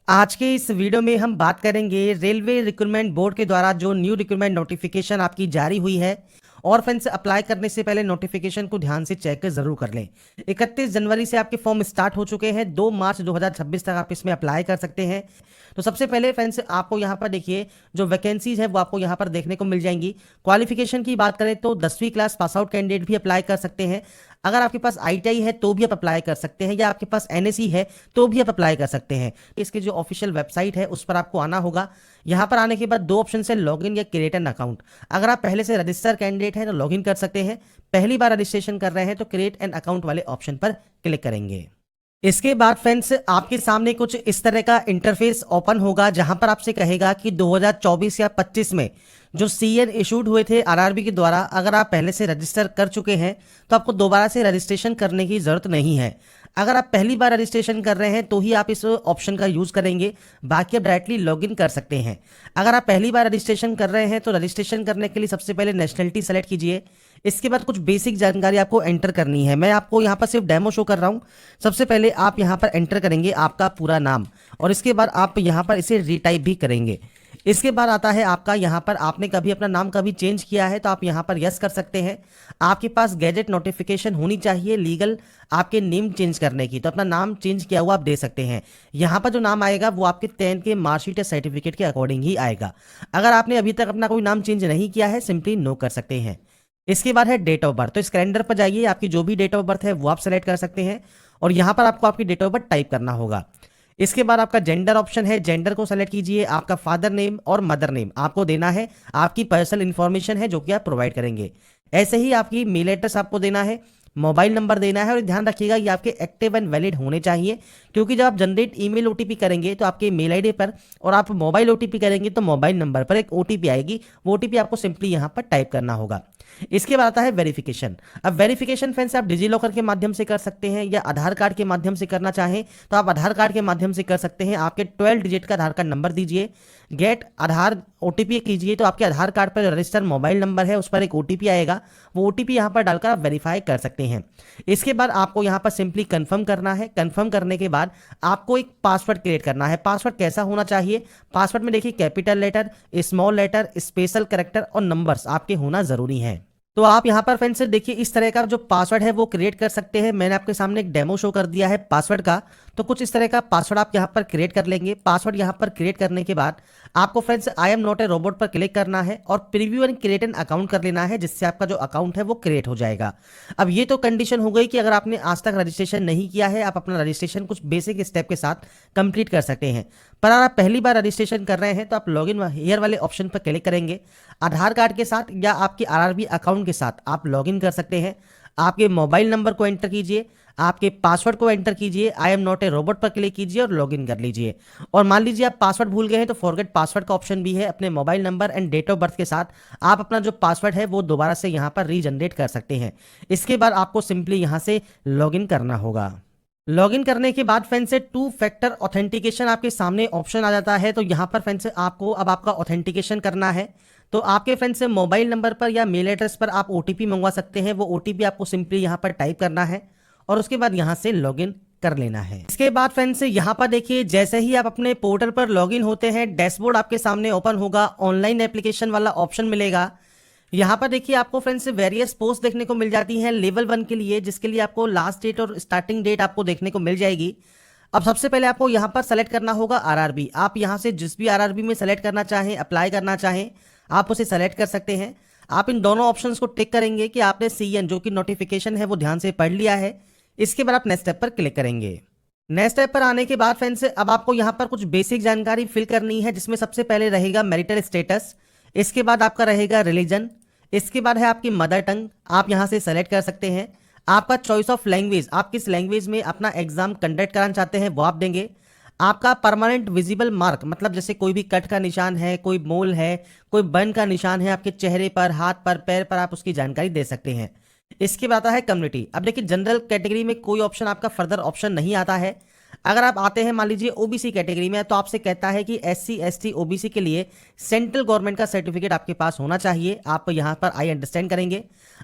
आज के इस वीडियो में हम बात करेंगे रेलवे रिक्रूटमेंट बोर्ड के द्वारा जो न्यू रिक्रूटमेंट नोटिफिकेशन आपकी जारी हुई है। और फ्रेंड्स, अप्लाई करने से पहले नोटिफिकेशन को ध्यान से चेक जरूर कर लें। 31 जनवरी से आपके फॉर्म स्टार्ट हो चुके हैं। 2 मार्च 2026 तक आप इसमें अप्लाई कर सकते हैं। तो सबसे पहले फ्रेंड्स, आपको यहाँ पर देखिए जो वैकेंसीज है वो आपको यहाँ पर देखने को मिल जाएंगी। क्वालिफिकेशन की बात करें तो 10वीं क्लास पास आउट कैंडिडेट भी अप्लाई कर सकते हैं। अगर आपके पास आईटीआई है तो भी आप अप्लाई कर सकते हैं, या आपके पास एनएससी है तो भी आप अप्लाई कर सकते हैं। इसकी जो ऑफिशियल वेबसाइट है उस पर आपको आना होगा। यहाँ पर आने के बाद 2 ऑप्शन है, लॉगिन या क्रिएट एन अकाउंट। अगर आप पहले से रजिस्टर कैंडिडेट हैं तो लॉगिन कर सकते हैं। पहली बार रजिस्ट्रेशन कर रहे हैं तो क्रिएट एन अकाउंट वाले ऑप्शन पर क्लिक करेंगे। इसके बाद फ्रेंड्स, आपके सामने कुछ इस तरह का इंटरफेस ओपन होगा, जहां पर आपसे कहेगा कि 2024 या 25 में जो सीएन इशूड हुए थे आरआरबी के द्वारा, अगर आप पहले से रजिस्टर कर चुके हैं तो आपको दोबारा से रजिस्ट्रेशन करने की जरूरत नहीं है। अगर आप पहली बार रजिस्ट्रेशन कर रहे हैं तो ही आप इस ऑप्शन का यूज करेंगे, बाकी आप डायरेक्टली लॉगिन कर सकते हैं। अगर आप पहली बार रजिस्ट्रेशन कर रहे हैं तो रजिस्ट्रेशन करने के लिए सबसे पहले नेशनलिटी सेलेक्ट कीजिए। इसके बाद कुछ बेसिक जानकारी आपको एंटर करनी है। मैं आपको यहाँ पर सिर्फ डेमो शो कर रहा हूँ। सबसे पहले आप यहाँ पर एंटर करेंगे आपका पूरा नाम, और इसके बाद आप यहाँ पर इसे रीटाइप भी करेंगे। इसके बाद आता है आपका यहाँ पर आपने कभी अपना नाम कभी चेंज किया है तो आप यहाँ पर यस कर सकते हैं। आपके पास गैजेट नोटिफिकेशन होनी चाहिए लीगल आपके नेम चेंज करने की, तो अपना नाम चेंज किया हुआ आप दे सकते हैं। यहाँ पर जो नाम आएगा वो आपके 10th के मार्कशीट या सर्टिफिकेट के अकॉर्डिंग ही आएगा। अगर आपने अभी तक अपना कोई नाम चेंज नहीं किया है, सिंपली नो कर सकते हैं। इसके बाद है डेट ऑफ बर्थ। तो इस कैलेंडर पर जाइए, आपकी जो भी डेट ऑफ बर्थ है वो आप सेलेक्ट कर सकते हैं, और यहाँ पर आपको आपकी डेट ऑफ बर्थ टाइप करना होगा। इसके बाद आपका जेंडर ऑप्शन है, जेंडर को सेलेक्ट कीजिए। आपका फादर नेम और मदर नेम आपको देना है। आपकी पर्सनल इंफॉर्मेशन है जो कि आप प्रोवाइड करेंगे। ऐसे ही आपकी मेल एड्रेस आपको देना है, मोबाइल नंबर देना है, और ध्यान रखिएगा ये आपके एक्टिव एंड वैलिड होने चाहिए, क्योंकि जब आप जनरेट ईमेल ओटीपी करेंगे तो आपके मेल आईडी पर, और आप मोबाइल ओटीपी करेंगे तो मोबाइल नंबर पर एक ओटीपी आएगी। वो ओटीपी आपको सिंपली यहाँ पर टाइप करना होगा। इसके बाद आता है वेरिफिकेशन। अब वेरिफिकेशन फ्रेंड्स आप डिजी लॉकर के माध्यम से कर सकते हैं, या आधार कार्ड के माध्यम से करना चाहें तो आप आधार कार्ड के माध्यम से कर सकते हैं। आपके 12 डिजिट का आधार कार्ड नंबर दीजिए, गेट आधार ओटीपी कीजिए, तो आपके आधार कार्ड पर रजिस्टर मोबाइल नंबर है उस पर एक ओटीपी आएगा। वो ओटीपी यहाँ पर डालकर आप वेरीफाई कर सकते हैं। इसके बाद आपको यहाँ पर सिंपली कंफर्म करना है। कंफर्म करने के बाद आपको एक पासवर्ड क्रिएट करना है। पासवर्ड कैसा होना चाहिए? पासवर्ड में देखिए capital letter, small letter, special character और नंबर्स आपके होना जरूरी है। तो आप यहाँ पर फ्रेंड्स देखिए इस तरह का जो पासवर्ड है वो क्रिएट कर सकते हैं। मैंने आपके सामने एक डेमो शो कर दिया है पासवर्ड का, तो कुछ इस तरह का पासवर्ड आप यहाँ पर क्रिएट कर लेंगे। पासवर्ड यहाँ पर क्रिएट करने के बाद आपको friends I am not a robot पर क्लिक करना है और preview and create an account कर लेना है, जिससे आपका जो अकाउंट है वो क्रिएट हो जाएगा। अब ये तो कंडीशन हो गई कि अगर आपने आज तक रजिस्ट्रेशन नहीं किया है, आप अपना रजिस्ट्रेशन कुछ बेसिक स्टेप के साथ कंप्लीट कर सकते हैं। पर अगर आप पहली बार रजिस्ट्रेशन कर रहे हैं तो आप लॉगिन हियर वाले ऑप्शन पर क्लिक करेंगे। आधार कार्ड के साथ या आपके आरआरबी अकाउंट के साथ आप लॉगिन कर सकते हैं। आपके मोबाइल नंबर को एंटर कीजिए, आपके पासवर्ड को एंटर कीजिए, I am not a robot पर क्लिक कीजिए और लॉगिन कर लीजिए। और मान लीजिए आप पासवर्ड भूल गए हैं तो फॉरगेट पासवर्ड का ऑप्शन भी है। अपने mobile number and date of birth के साथ आप अपना जो पासवर्ड है वो दोबारा से यहाँ पर रीजनरेट कर सकते हैं। इसके बाद आपको सिंपली यहाँ से लॉगिन करना होगा। लॉगिन करने के बाद फ्रेंड्स से 2 फैक्टर ऑथेंटिकेशन आपके सामने ऑप्शन आ जाता है। तो यहाँ पर फ्रेंड्स आपको अब आपका ऑथेंटिकेशन करना है। तो आपके फ्रेंड्स से मोबाइल नंबर पर या मेल एड्रेस पर आप ओटीपी मंगवा सकते हैं। वो ओटीपी आपको सिंपली यहाँ पर टाइप करना है और उसके बाद यहाँ से लॉगिन कर लेना है। इसके बाद फ्रेंड्स यहाँ पर देखिए जैसे ही आप अपने पोर्टल पर लॉगिन होते हैं, डैशबोर्ड आपके सामने ओपन होगा, ऑनलाइन एप्लीकेशन वाला ऑप्शन मिलेगा। यहाँ पर देखिए आपको फ्रेंड्स वेरियस पोस्ट देखने को मिल जाती हैं लेवल 1 के लिए, जिसके लिए आपको लास्ट डेट और स्टार्टिंग डेट आपको देखने को मिल जाएगी। अब सबसे पहले आपको यहाँ पर सेलेक्ट करना होगा आरआरबी। आप यहाँ से जिस भी आरआरबी में सेलेक्ट करना चाहें, अप्लाई करना चाहें, आप उसे सेलेक्ट कर सकते हैं। आप इन दोनों ऑप्शंस को टिक करेंगे कि आपने सीएन जो कि नोटिफिकेशन है वो ध्यान से पढ़ लिया है। इसके बाद आप नेक्स्ट स्टेप पर क्लिक करेंगे। नेक्स्ट स्टेप पर आने के बाद फ्रेंड्स अब आपको यहाँ पर कुछ बेसिक जानकारी फिल करनी है, जिसमें सबसे पहले रहेगा मैरिटल स्टेटस। इसके बाद आपका रहेगा रिलीजन। इसके बाद है आपकी मदर टंग, आप यहाँ से सेलेक्ट कर सकते हैं। आपका चॉइस ऑफ लैंग्वेज, आप किस लैंग्वेज में अपना एग्जाम कंडक्ट कराना चाहते हैं वो आप देंगे। आपका परमानेंट विजिबल मार्क, मतलब जैसे कोई भी कट का निशान है, कोई मोल है, कोई बर्न का निशान है आपके चेहरे पर, हाथ पर, पैर पर, आप उसकी जानकारी दे सकते हैं। इसके बाद आता है कम्युनिटी। अब देखिए जनरल कैटेगरी में कोई ऑप्शन आपका फर्दर ऑप्शन नहीं आता है। अगर आप आते हैं मान लीजिए ओबीसी कैटेगरी में, तो आपसे कहता है कि एससी एसटी ओबीसी के लिए सेंट्रल गवर्नमेंट का सर्टिफिकेट आपके पास होना चाहिए। आप यहां पर आई अंडरस्टैंड करेंगे।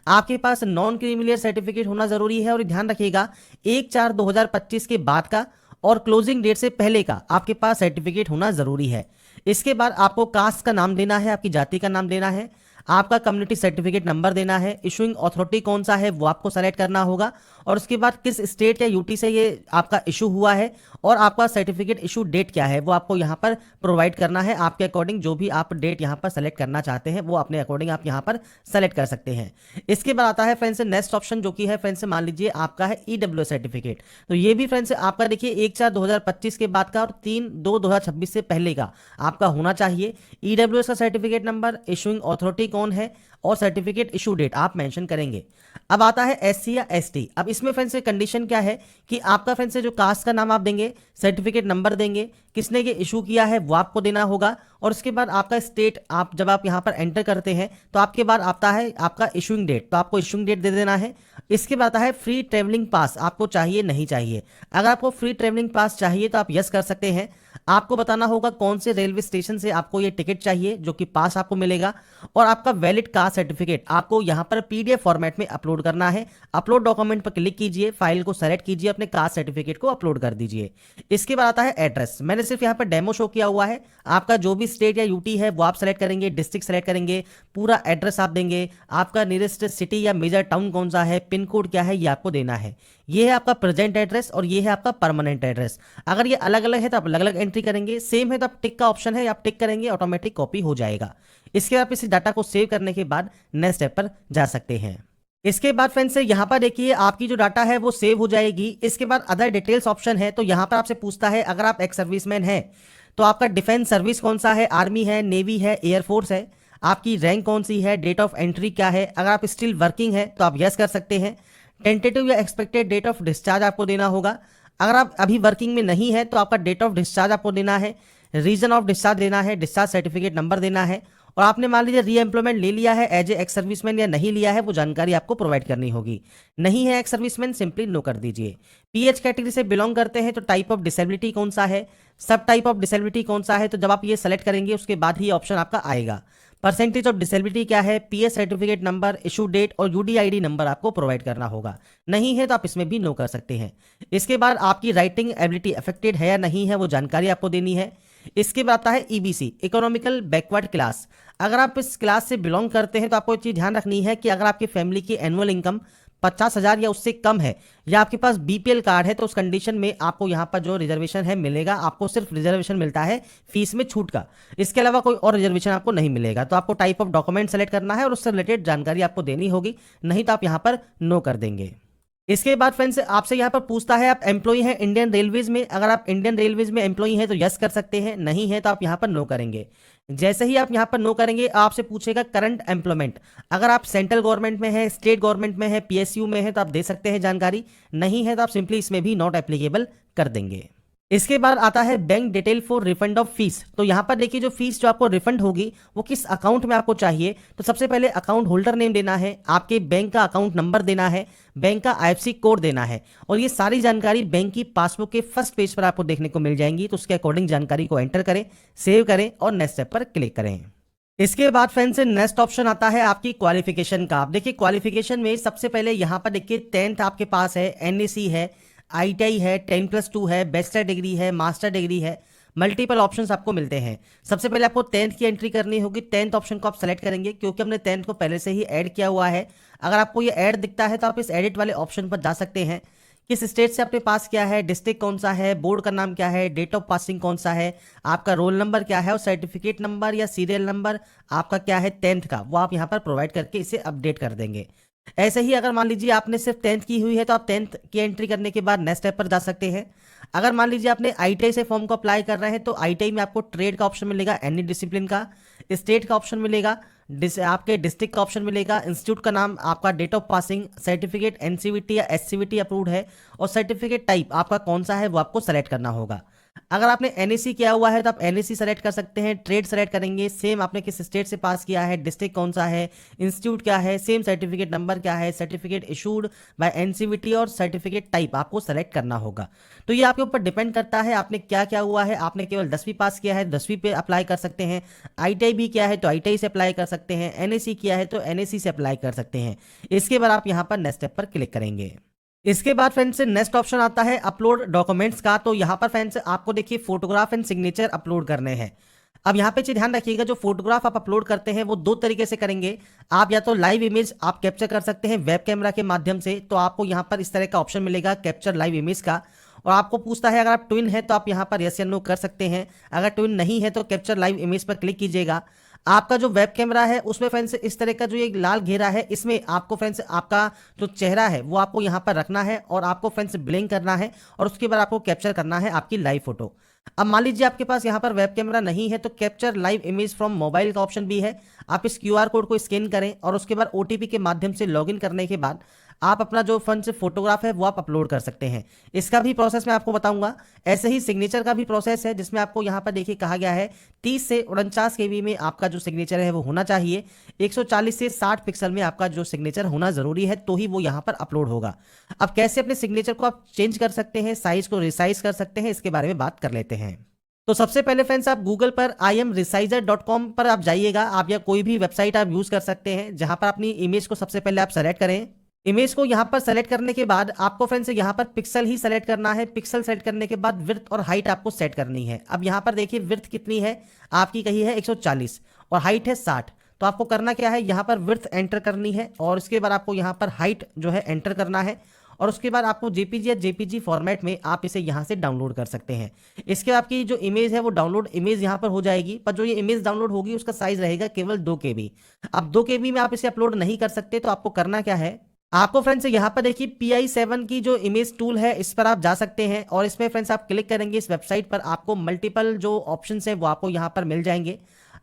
आपके पास नॉन क्रीमिलियर सर्टिफिकेट होना जरूरी है, और ध्यान रखिएगा 1/4/2025 के बाद का और क्लोजिंग डेट से पहले का आपके पास सर्टिफिकेट होना ज़रूरी है। इसके बाद आपको कास्ट का नाम देना है, आपकी जाति का नाम देना है, आपका कम्युनिटी सर्टिफिकेट नंबर देना है, इशूइंग अथॉरिटी कौन सा है वो आपको सेलेक्ट करना होगा, और उसके बाद किस स्टेट या यूटी से ये आपका इशू हुआ है और आपका सर्टिफिकेट इशू डेट क्या है वो आपको यहाँ पर प्रोवाइड करना है। आपके अकॉर्डिंग जो भी आप डेट यहाँ पर सेलेक्ट करना चाहते हैं वो अपने अकॉर्डिंग आप यहाँ पर सेलेक्ट कर सकते हैं। इसके बाद आता है फ्रेंड्स नेक्स्ट ऑप्शन, जो कि है फ्रेंड्स मान लीजिए आपका है ईडब्ल्यू सर्टिफिकेट। तो ये भी फ्रेंड्स आपका देखिए 1/4/2025 के बाद का और 3/2/2026 से पहले का आपका होना चाहिए। ईडब्ल्यूएस का सर्टिफिकेट नंबर, इशूइंग अथॉरिटी कौन है और सर्टिफिकेट इशू डेट आप मेंशन करेंगे। अब आता है एससी या एसटी। अब इसमें फ्रेंड्स कंडीशन क्या है कि आपका फ्रेंड्स जो कास्ट का नाम आप देंगे, सर्टिफिकेट नंबर देंगे, किसने ये इशू किया है वो आपको देना होगा, और उसके बाद आपका स्टेट आप जब आप यहाँ पर एंटर करते हैं तो आपके बाद आता है आपका इशूइंग डेट, तो आपको इशूइंग डेट दे देना है। इसके बाद आता है फ्री ट्रेवलिंग पास आपको चाहिए नहीं चाहिए। अगर आपको फ्री ट्रेवलिंग पास चाहिए तो आप यस कर सकते हैं। आपको बताना होगा कौन से रेलवे स्टेशन से आपको ये टिकट चाहिए जो कि पास आपको मिलेगा, और आपका वैलिड कास्ट सर्टिफिकेट आपको यहाँ पर पीडीएफ फॉर्मेट में अपलोड करना है। अपलोड डॉक्यूमेंट पर क्लिक कीजिए, फाइल को सेलेक्ट कीजिए, अपने कास्ट सर्टिफिकेट को अपलोड कर दीजिए। इसके बाद आता है एड्रेस। मैंने सिर्फ यहाँ पर डेमो शो किया हुआ है, आपका जो भी स्टेट या यूटी है वो आप सेलेक्ट करेंगे, डिस्ट्रिक्ट सेलेक्ट करेंगे, पूरा एड्रेस आप देंगे, आपका नियरेस्ट सिटी या मेजर टाउन कौन सा है, पिन कोड क्या है ये आपको देना है। ये है आपका प्रेजेंट एड्रेस और ये है आपका परमानेंट एड्रेस। अगर ये अलग अलग है तो आप अलग अलग एंट्री करेंगे, सेम है तो आप टिक का ऑप्शन है, आप टिक करेंगे ऑटोमेटिक कॉपी हो जाएगा। इसके बाद इस डाटा को सेव करने के बाद नेक्स्ट स्टेप पर जा सकते हैं। इसके बाद फ्रेंड्स यहाँ पर देखिए आपकी जो डाटा है वो सेव हो जाएगी। इसके बाद अदर डिटेल्स ऑप्शन है, तो यहाँ पर आपसे पूछता है अगर आप एक्स सर्विसमैन है तो आपका डिफेंस सर्विस कौन सा है, आर्मी है, नेवी है, एयरफोर्स है, आपकी रैंक कौन सी है, डेट ऑफ एंट्री क्या है। अगर आप स्टिल वर्किंग है तो आप यस कर सकते हैं। टेंटेटिव या एक्सपेक्टेड डेट ऑफ डिस्चार्ज आपको देना होगा। अगर आप अभी वर्किंग में नहीं है तो आपका डेट ऑफ डिस्चार्ज आपको देना है, रीजन ऑफ डिस्चार्ज देना है, डिस्चार्ज सर्टिफिकेट नंबर देना है, और आपने मान लीजिए री एम्प्लॉयमेंट ले लिया है एज ए एक्स सर्विसमैन या नहीं लिया है वो जानकारी आपको प्रोवाइड करनी होगी। नहीं है एक्स सर्विसमैन सिंपली नो कर दीजिए। पीएच कैटेगरी से बिलोंग करते हैं तो टाइप ऑफ डिसेबिलिटी कौन सा है, सब टाइप ऑफ डिसेबिलिटी कौन सा है, तो जब आप ये सेलेक्ट करेंगे उसके बाद ही ऑप्शन आपका आएगा। परसेंटेज ऑफ डिसेबिलिटी क्या है, PH certificate number, issue date और यूडीआईडी नंबर आपको प्रोवाइड करना होगा। नहीं है तो आप इसमें भी नो कर सकते हैं। इसके बाद आपकी राइटिंग एबिलिटी अफेक्टेड है या नहीं है वो जानकारी आपको देनी है। इसके बाद आता है ईबीसी, इकोनॉमिकल बैकवर्ड क्लास। अगर आप इस क्लास से बिलोंग करते हैं तो आपको एक चीज़ ध्यान रखनी है कि अगर आपकी फैमिली की एनुअल इनकम 50,000 या उससे कम है या आपके पास बीपीएल कार्ड है तो उस कंडीशन में आपको यहाँ पर जो रिजर्वेशन है मिलेगा, आपको सिर्फ रिजर्वेशन मिलता है फीस में छूट का, इसके अलावा कोई और रिजर्वेशन आपको नहीं मिलेगा। तो आपको टाइप ऑफ डॉक्यूमेंट सेलेक्ट करना है और उससे रिलेटेड जानकारी आपको देनी होगी, नहीं तो आप यहाँ पर नो कर देंगे। इसके बाद फ्रेंड्स आपसे यहाँ पर पूछता है आप एम्प्लॉई हैं इंडियन रेलवेज में। अगर आप इंडियन रेलवेज में एम्प्लॉई हैं तो यस कर सकते हैं, नहीं है तो आप यहाँ पर नो करेंगे। जैसे ही आप यहाँ पर नो करेंगे आपसे पूछेगा करंट एम्प्लॉयमेंट। अगर आप सेंट्रल गवर्नमेंट में है, स्टेट गवर्नमेंट में है, पीएसयू में है तो आप दे सकते हैं जानकारी, नहीं है तो आप सिंपली इसमें भी नॉट एप्लीकेबल कर देंगे। इसके बाद आता है bank detail for refund of fees. तो यहाँ पर देखिए जो फीस जो आपको रिफंड होगी वो किस अकाउंट में आपको चाहिए, तो सबसे पहले अकाउंट होल्डर नेम देना है, आपके बैंक का अकाउंट नंबर देना है, बैंक का आईएफएससी कोड देना है, और ये सारी जानकारी बैंक की पासबुक के फर्स्ट पेज पर आपको देखने को मिल जाएंगी। तो उसके अकॉर्डिंग जानकारी को एंटर करें, सेव करें और नेक्स्ट स्टेप पर क्लिक करें। इसके बाद फ्रेंड्स नेक्स्ट ऑप्शन आता है आपकी क्वालिफिकेशन का। आप देखिए क्वालिफिकेशन में सबसे पहले यहाँ पर देखिए 10th आपके पास है, एनएसी है, आईटीआई है, 10+2 है, बैचलर डिग्री है, मास्टर डिग्री है, मल्टीपल ऑप्शंस आपको मिलते हैं। सबसे पहले आपको 10th की एंट्री करनी होगी। 10th ऑप्शन को आप सेलेक्ट करेंगे क्योंकि हमने 10th को पहले से ही ऐड किया हुआ है। अगर आपको ये ऐड दिखता है तो आप इस एडिट वाले ऑप्शन पर जा सकते हैं। किस स्टेट से आपने पास किया है, डिस्ट्रिक्ट कौन सा है, बोर्ड का नाम क्या है, डेट ऑफ पासिंग कौन सा है, आपका रोल नंबर क्या है और सर्टिफिकेट नंबर या सीरियल नंबर आपका क्या है 10th का, वो आप यहाँ पर प्रोवाइड करके इसे अपडेट कर देंगे। ऐसे ही अगर मान लीजिए आपने सिर्फ 10th की हुई है तो आप 10th की एंट्री करने के बाद नेक्स्ट स्टेप पर जा सकते हैं। अगर मान लीजिए आपने आईटीआई से फॉर्म को अप्लाई कर रहे हैं तो आईटीआई में आपको ट्रेड का ऑप्शन मिलेगा, एनी डिसिप्लिन का, स्टेट का ऑप्शन मिलेगा, आपके डिस्ट्रिक्ट का ऑप्शन मिलेगा, इंस्टीट्यूट का नाम, आपका date of passing, certificate NCVT या एससीवीटी अप्रूव्ड है और सर्टिफिकेट टाइप आपका कौन सा है वो आपको सेलेक्ट करना होगा। अगर आपने एनएसी किया हुआ है तो आप एनएसी सेलेक्ट कर सकते हैं, ट्रेड सेलेक्ट करेंगे, सेम आपने किस स्टेट से पास किया है, डिस्ट्रिक्ट कौन सा है, इंस्टीट्यूट क्या है, सेम सर्टिफिकेट नंबर क्या है, सर्टिफिकेट इशूड बाय एनसीवीटी और सर्टिफिकेट टाइप आपको सेलेक्ट करना होगा। तो ये आपके ऊपर डिपेंड करता है आपने क्या क्या हुआ है। आपने केवल 10वीं पास किया है 10वीं पे अप्लाई कर सकते हैं, आईटीआई भी किया है तो आईटीआई से अप्लाई कर सकते हैं, एनएसी किया है तो एनएसी से अप्लाई कर सकते हैं। इसके बाद आप यहाँ पर नेक्स्ट स्टेप पर क्लिक करेंगे। इसके बाद फ्रेंड्स नेक्स्ट ऑप्शन आता है अपलोड डॉक्यूमेंट्स का। तो यहाँ पर फ्रेंड्स आपको देखिए फोटोग्राफ एंड सिग्नेचर अपलोड करने हैं। अब यहाँ पे ध्यान रखिएगा, जो फोटोग्राफ आप अपलोड करते हैं वो दो तरीके से करेंगे। आप या तो लाइव इमेज आप कैप्चर कर सकते हैं वेब कैमरा के माध्यम से, तो आपको यहाँ पर इस तरह का ऑप्शन मिलेगा कैप्चर लाइव इमेज का। और आपको पूछता है अगर आप ट्विन है तो आप यहाँ पर यस या नो कर सकते हैं, अगर ट्विन नहीं है तो कैप्चर लाइव इमेज पर क्लिक कीजिएगा। आपका जो वेब कैमरा है उसमें फ्रेंड्स इस तरह का जो एक लाल घेरा है, इसमें आपको फ्रेंड्स आपका जो चेहरा है वो आपको यहाँ पर रखना है और आपको फ्रेंड्स ब्लिंक करना है और उसके बाद आपको कैप्चर करना है आपकी लाइव फोटो। अब मान लीजिए आपके पास यहाँ पर वेब कैमरा नहीं है तो capture live image from mobile का ऑप्शन भी है। आप इस क्यूआर कोड को स्कैन करें और उसके बाद ओटीपी के माध्यम से लॉगिन करने के बाद आप अपना जो फ्रंट से फोटोग्राफ है वो आप अपलोड कर सकते हैं। इसका भी प्रोसेस मैं आपको बताऊंगा। ऐसे ही सिग्नेचर का भी प्रोसेस है, जिसमें आपको यहाँ पर देखिए कहा गया है 30 से 49 केबी में आपका जो सिग्नेचर है वो होना चाहिए। 140 से 60 पिक्सल में आपका जो सिग्नेचर होना जरूरी है, तो ही वो यहाँ पर अपलोड होगा। अब कैसे अपने सिग्नेचर को आप चेंज कर सकते हैं, साइज को रिसाइज कर सकते हैं, इसके बारे में बात कर लेते हैं। तो सबसे पहले फ्रेंड्स आप गूगल पर imresizer.com पर आप जाइएगा। आप या कोई भी वेबसाइट आप यूज कर सकते हैं, जहां पर अपनी इमेज को सबसे पहले आप सेलेक्ट करें। इमेज को यहां पर सेलेक्ट करने के बाद आपको फ्रेंड्स यहां पर पिक्सल ही सेलेक्ट करना है। पिक्सल सेलेक्ट करने के बाद विड्थ और हाइट आपको सेट करनी है। अब यहां पर देखिए विड्थ कितनी है, आपकी कही है 140 और हाइट है 60। तो आपको करना क्या है, यहाँ पर विड्थ एंटर करनी है और उसके बाद आपको यहाँ पर हाइट जो है एंटर करना है और उसके बाद आपको जेपीजी या जेपीजी फॉर्मेट में आप इसे यहाँ से डाउनलोड कर सकते हैं। इसके बाद आपकी जो इमेज है वो डाउनलोड इमेज यहाँ पर हो जाएगी, पर जो ये इमेज डाउनलोड होगी उसका साइज रहेगा केवल 2 KB। अब 2 KB में आप इसे अपलोड नहीं कर सकते, तो आपको करना क्या है, आपको फ्रेंड्स यहाँ पर देखिए PI7 की जो इमेज टूल है इस पर आप जा सकते हैं और इसमें फ्रेंड्स आप क्लिक करेंगे इस वेबसाइट पर, आपको मल्टीपल जो ऑप्शंस हैं वो आपको यहाँ पर मिल जाएंगे।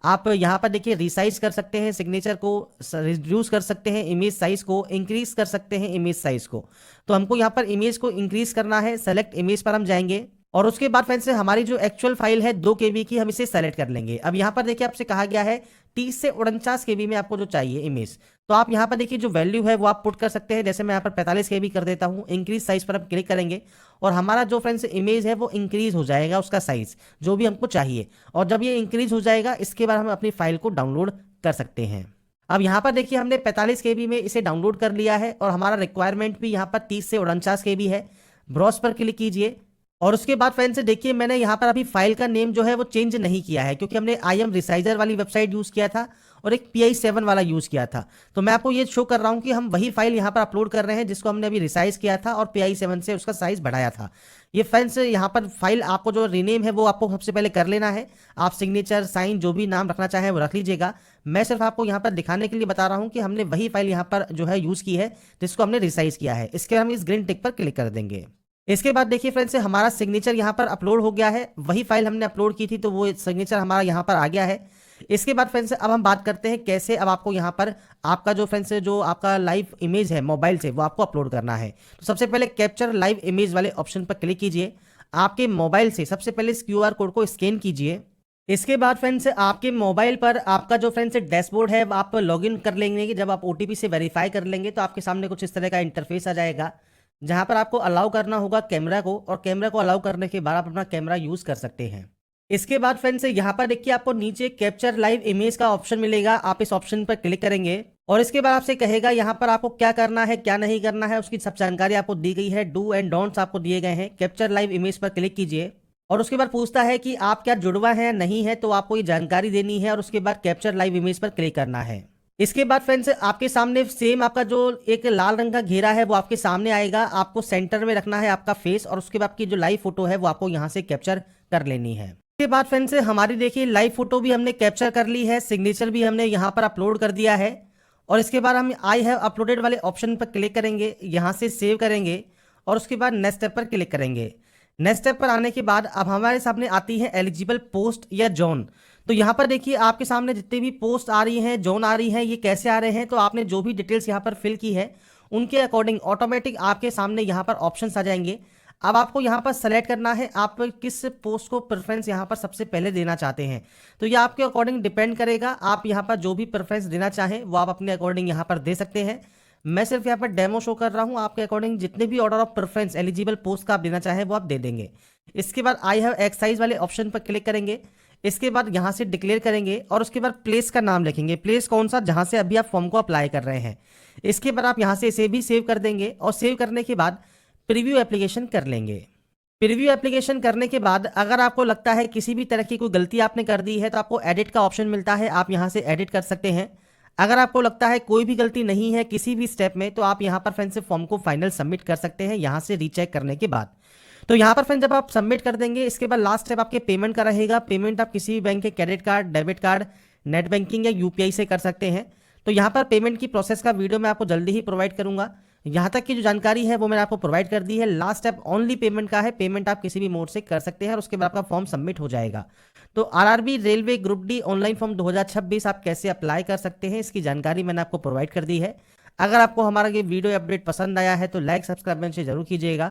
आप यहाँ पर देखिए रिसाइज कर सकते हैं सिग्नेचर को, रिड्यूस कर सकते हैं इमेज साइज को, इंक्रीज कर सकते हैं इमेज साइज को। तो हमको यहाँ पर इमेज को इंक्रीज करना है, सेलेक्ट इमेज पर हम जाएंगे और उसके बाद फ्रेंड्स हमारी जो एक्चुअल फाइल है 2 KB की, हम इसे सेलेक्ट कर लेंगे। अब यहाँ पर देखिए आपसे कहा गया है 30 से 49 KB में आपको जो चाहिए इमेज, तो आप यहाँ पर देखिए जो वैल्यू है वो आप पुट कर सकते हैं। जैसे मैं यहाँ पर 45 KB कर देता हूँ। इंक्रीज साइज पर हम क्लिक करेंगे और हमारा जो फ्रेंड्स इमेज है वो इंक्रीज हो जाएगा, उसका साइज जो भी हमको चाहिए। और जब ये इंक्रीज हो जाएगा इसके बाद हम अपनी फाइल को डाउनलोड कर सकते हैं। अब यहाँ पर देखिए हमने 45 KB में इसे डाउनलोड कर लिया है और हमारा रिक्वायरमेंट भी यहाँ पर 30 से 49 KB है। ब्राउज पर क्लिक कीजिए और उसके बाद फ्रेंड्स देखिए मैंने यहाँ पर अभी फाइल का नेम जो है वो चेंज नहीं किया है, क्योंकि हमने imresizer वाली वेबसाइट यूज़ किया था और एक PI7 वाला यूज़ किया था। तो मैं आपको ये शो कर रहा हूँ कि हम वही फाइल यहाँ पर अपलोड कर रहे हैं जिसको हमने अभी रिसाइज किया था और PI7 से उसका साइज बढ़ाया था। ये फ्रेंड्स यहाँ पर फाइल आपको जो रीनेम है वो आपको सबसे पहले कर लेना है। आप सिग्नेचर साइन जो भी नाम रखना चाहें वो रख लीजिएगा। मैं सिर्फ आपको यहाँ पर दिखाने के लिए बता रहा हूँ कि हमने वही फाइल यहाँ पर जो है यूज़ की है जिसको हमने रिसाइज किया है। इसके हम इस ग्रीन टिक पर क्लिक कर देंगे। इसके बाद देखिए फ्रेंड्स हमारा सिग्नेचर यहाँ पर अपलोड हो गया है, वही फाइल हमने अपलोड की थी तो वो सिग्नेचर हमारा यहाँ पर आ गया है। इसके बाद फ्रेंड्स अब हम बात करते हैं कैसे अब आपको यहाँ पर आपका जो फ्रेंड्स जो आपका लाइव इमेज है मोबाइल से वो आपको अपलोड करना है। तो सबसे पहले कैप्चर लाइव इमेज वाले ऑप्शन पर क्लिक कीजिए। आपके मोबाइल से सबसे पहले इस QR कोड को स्कैन कीजिए। इसके बाद फ्रेंड्स आपके मोबाइल पर आपका जो फ्रेंड्स डैशबोर्ड है आप लॉगिन कर लेंगे कि जब आप OTP से वेरीफाई कर लेंगे तो आपके सामने कुछ इस तरह का इंटरफेस आ जाएगा, जहां पर आपको अलाउ करना होगा कैमरा को और कैमरा को अलाउ करने के बाद आप अपना कैमरा यूज कर सकते हैं। इसके बाद फ्रेंड्स यहाँ पर देखिए आपको नीचे कैप्चर लाइव इमेज का ऑप्शन मिलेगा, आप इस ऑप्शन पर क्लिक करेंगे और इसके बाद आपसे कहेगा यहाँ पर आपको क्या करना है क्या नहीं करना है, उसकी सब जानकारी आपको दी गई है। डू एंड डोंट्स आपको दिए गए हैं। कैप्चर लाइव इमेज पर क्लिक कीजिए और उसके बाद पूछता है कि आप क्या जुड़वा है नहीं है, तो आपको ये जानकारी देनी है और उसके बाद कैप्चर लाइव इमेज पर क्लिक करना है। इसके बाद फ्रेंड्स आपके सामने सेम आपका जो एक लाल रंग का घेरा है वो आपके सामने आएगा। आपको सेंटर में रखना है आपका फेस और उसके बाद आपकी जो लाइव फोटो है वो आपको यहाँ से कैप्चर कर लेनी है। इसके बाद फ्रेंड्स हमारी देखिए लाइव फोटो भी हमने कैप्चर कर ली है, सिग्नेचर भी हमने यहाँ पर अपलोड कर दिया है और इसके बाद हम आई हैव अपलोडेड वाले ऑप्शन पर क्लिक करेंगे, यहाँ से सेव करेंगे और उसके बाद नेक्स्ट स्टेप पर क्लिक करेंगे। नेक्स्ट स्टेप पर आने के बाद अब हमारे सामने आती है एलिजिबल पोस्ट या जोन। तो यहाँ पर देखिए आपके सामने जितनी भी पोस्ट आ रही हैं, जोन आ रही हैं, ये कैसे आ रहे हैं, तो आपने जो भी डिटेल्स यहाँ पर फिल की है उनके अकॉर्डिंग ऑटोमेटिक आपके सामने यहाँ पर ऑप्शंस आ जाएंगे। अब आपको यहाँ पर सेलेक्ट करना है आप किस पोस्ट को प्रेफरेंस यहाँ पर सबसे पहले देना चाहते हैं। तो ये आपके अकॉर्डिंग डिपेंड करेगा, आप यहाँ पर जो भी प्रेफरेंस देना चाहें वो आप अपने अकॉर्डिंग यहाँ पर दे सकते हैं। मैं सिर्फ यहाँ पर डेमो शो कर रहा हूँ, आपके अकॉर्डिंग जितने भी order of preference eligible post का आप देना चाहें वो आप दे देंगे। इसके बाद आई हैव एक्सरसाइज वाले ऑप्शन पर क्लिक करेंगे। इसके बाद यहाँ से डिक्लेयर करेंगे और उसके बाद प्लेस का नाम लिखेंगे, प्लेस कौन सा जहाँ से अभी आप फॉर्म को अप्लाई कर रहे हैं। इसके बाद आप यहाँ से इसे भी सेव कर देंगे और सेव करने के बाद प्रीव्यू एप्लीकेशन कर लेंगे। प्रीव्यू एप्लीकेशन करने के बाद अगर आपको लगता है किसी भी तरह की कोई गलती आपने कर दी है तो आपको एडिट का ऑप्शन मिलता है, आप यहाँ से एडिट कर सकते हैं। अगर आपको लगता है कोई भी गलती नहीं है किसी भी स्टेप में तो आप यहाँ पर फ्रेंड से फॉर्म को फाइनल सबमिट कर सकते हैं यहाँ से रीचेक करने के बाद। तो यहाँ पर फ्रेंड जब आप सबमिट कर देंगे इसके बाद लास्ट स्टेप आपके पेमेंट का रहेगा। पेमेंट आप किसी भी बैंक के credit card, debit card, net banking या यूपीआई से कर सकते हैं। तो यहाँ पर पेमेंट की प्रोसेस का वीडियो मैं आपको जल्दी ही प्रोवाइड करूंगा। यहाँ तक की जो जानकारी है वो मैंने आपको प्रोवाइड कर दी है। लास्ट स्टेप ओनली पेमेंट का है, पेमेंट आप किसी भी मोड से कर सकते हैं और उसके बाद आपका फॉर्म सबमिट हो जाएगा। तो RRB railway group D online form 2026 आप कैसे अप्लाई कर सकते हैं इसकी जानकारी मैंने आपको प्रोवाइड कर दी है। अगर आपको हमारा ये वीडियो अपडेट पसंद आया है तो लाइक सब्सक्राइब से जरूर कीजिएगा।